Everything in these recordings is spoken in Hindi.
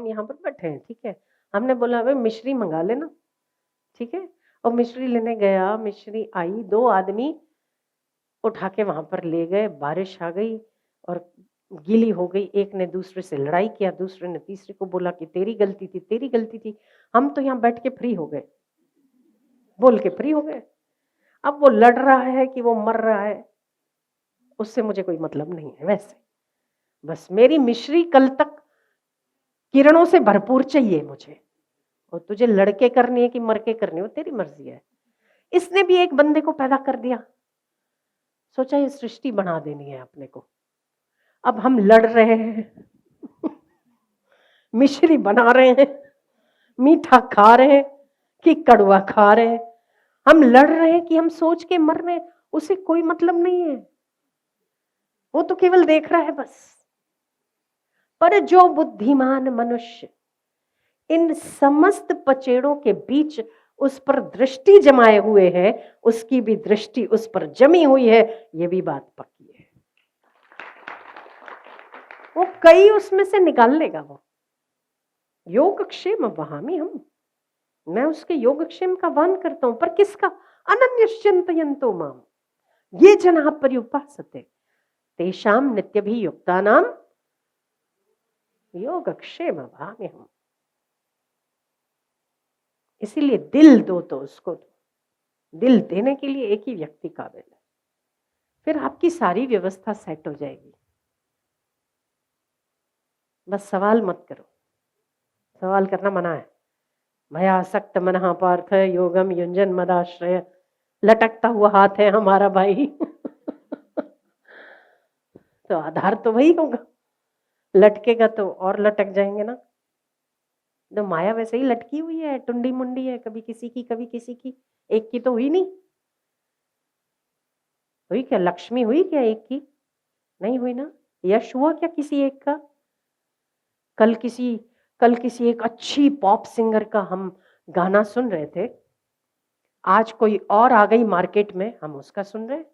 हम यहाँ पर बैठे हैं, ठीक है, हमने बोला भाई मिश्री मंगा लेना, ठीक है, और मिश्री लेने गया, मिश्री आई, 2 आदमी उठा के वहां पर ले गए, बारिश आ गई और गीली हो गई, एक ने दूसरे से लड़ाई किया, दूसरे ने तीसरे को बोला कि तेरी गलती थी, तेरी गलती थी। हम तो यहाँ बैठ के फ्री हो गए, बोल के फ्री हो गए। अब वो लड़ रहा है कि वो मर रहा है, उससे मुझे कोई मतलब नहीं है। वैसे बस मेरी मिश्री कल तक किरणों से भरपूर चाहिए मुझे, और तुझे लड़के करनी है कि मर के करनी है, वो तेरी मर्जी है। इसने भी एक बंदे को पैदा कर दिया, सोचा ये सृष्टि बना देनी है अपने को। अब हम लड़ रहे हैं मिश्री बना रहे हैं, मीठा खा रहे हैं कि कड़वा खा रहे हैं, हम लड़ रहे हैं कि हम सोच के मर रहे हैं, उसे कोई मतलब नहीं है, वो तो केवल देख रहा है बस। पर जो बुद्धिमान मनुष्य इन समस्त पचेड़ों के बीच उस पर दृष्टि जमाए हुए है, उसकी भी दृष्टि उस पर जमी हुई है, ये भी बात पक्की है। वो कई उसमें से निकाल लेगा। वो योगक्षेम वहामी हम, मैं उसके योगक्षेम का वान करता हूं, पर किसका? अनन्यश्चिन्तयन्तो माम ये जनाः पर्युपासते तेषाम नित्यभियुक्तानां योगक्षेम वहामी हम। इसीलिए दिल दो तो उसको दो, दिल देने के लिए एक ही व्यक्ति काबिल है, फिर आपकी सारी व्यवस्था सेट हो जाएगी। बस सवाल मत करो, सवाल करना मना है। भयासक्त मनः पार्थ योगम युंजन मदाश्रय, लटकता हुआ हाथ है हमारा भाई तो आधार तो वही होगा, लटकेगा तो और लटक जाएंगे ना। तो माया वैसे ही लटकी हुई है, टुंडी मुंडी है, कभी किसी की कभी किसी की, एक की तो हुई नहीं। हुई क्या? लक्ष्मी हुई क्या एक की? नहीं हुई ना। यश हुआ क्या किसी एक का? कल किसी एक अच्छी पॉप सिंगर का हम गाना सुन रहे थे, आज कोई और आ गई मार्केट में, हम उसका सुन रहे हैं,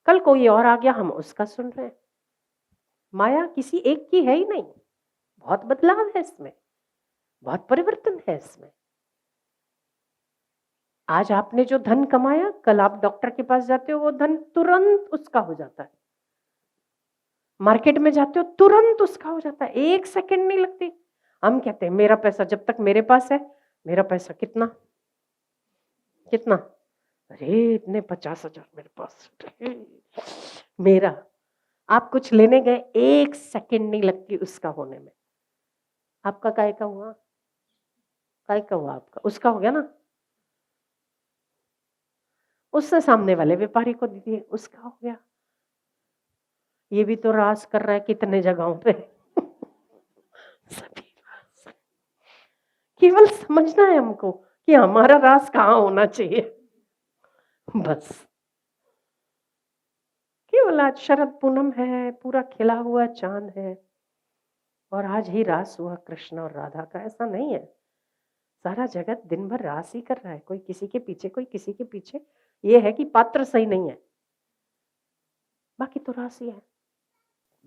कल कोई और आ गया, हम उसका सुन रहे हैं। माया किसी एक की है ही नहीं, बहुत बदलाव है इसमें, बहुत परिवर्तन है इसमें। आज आपने जो धन कमाया, कल आप डॉक्टर के पास जाते हो, वो धन तुरंत उसका हो जाता है। मार्केट में जाते हो, तुरंत उसका हो जाता है, 1 सेकंड नहीं लगती। हम कहते हैं मेरा पैसा जब तक मेरे पास है, मेरा पैसा कितना कितना, अरे इतने 50,000 मेरे पास मेरा। आप कुछ लेने गए, 1 सेकंड नहीं लगती उसका होने में। आपका काय का हुआ? काय का हुआ आपका? उसका हो गया ना। उसने सामने वाले व्यापारी को दे दिए, उसका हो गया। ये भी तो राज कर रहा है कितने जगहों पे सभी राज। केवल समझना है हमको कि हमारा राज कहाँ होना चाहिए, बस। केवल आज शरद पूनम है, पूरा खिला हुआ चांद है, और आज ही रास हुआ कृष्ण और राधा का, ऐसा नहीं है। सारा जगत दिन भर रास ही कर रहा है, कोई किसी के पीछे, कोई किसी के पीछे। ये है कि पात्र सही नहीं है, बाकी तो रास ही है।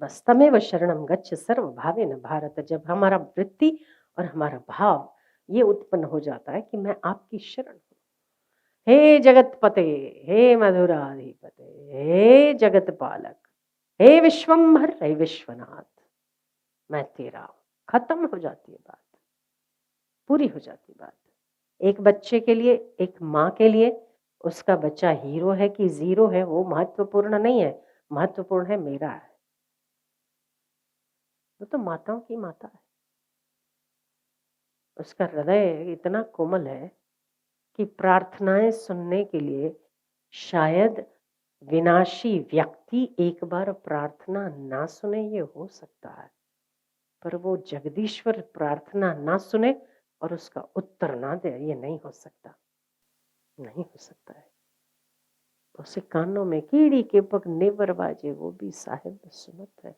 बस तमेव शरणम गच्छ सर्व भावेन भारत। जब हमारा वृत्ति और हमारा भाव ये उत्पन्न हो जाता है कि मैं आपकी शरण हूँ, हे जगतपते, हे मधुराधिपते, हे जगत पालक, हे विश्वम्भर, हे विश्वनाथ, मैं तेरा हूं। खत्म हो जाती है बात, पूरी हो जाती बात। एक बच्चे के लिए, एक माँ के लिए, उसका बच्चा हीरो है कि जीरो है वो महत्वपूर्ण नहीं है, महत्वपूर्ण है मेरा है। वो तो माताओं की माता है, उसका हृदय इतना कोमल है कि प्रार्थनाएं सुनने के लिए शायद विनाशी व्यक्ति एक बार प्रार्थना ना सुने, ये हो सकता है, पर वो जगदीश्वर प्रार्थना ना सुने और उसका उत्तर ना दे, ये नहीं हो सकता, नहीं हो सकता है। उसे कानों में कीड़ी के पग नेवर बाजे, वो भी साहिब सुनत है।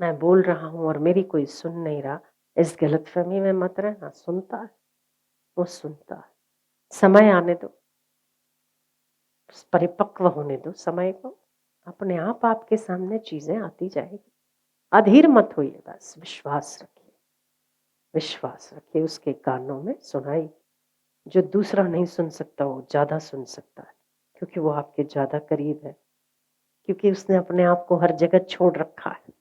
मैं बोल रहा हूं और मेरी कोई सुन नहीं रहा, इस गलतफहमी में मत रहना। सुनता है, वो सुनता है। समय आने दो, परिपक्व होने दो समय को, अपने आप आपके सामने चीजें आती जाएगी। अधीर मत होइए, बस विश्वास रखिए उसके कानों में सुनाई। जो दूसरा नहीं सुन सकता वो ज्यादा सुन सकता है, क्योंकि वो आपके ज्यादा करीब है, क्योंकि उसने अपने आप को हर जगह छोड़ रखा है।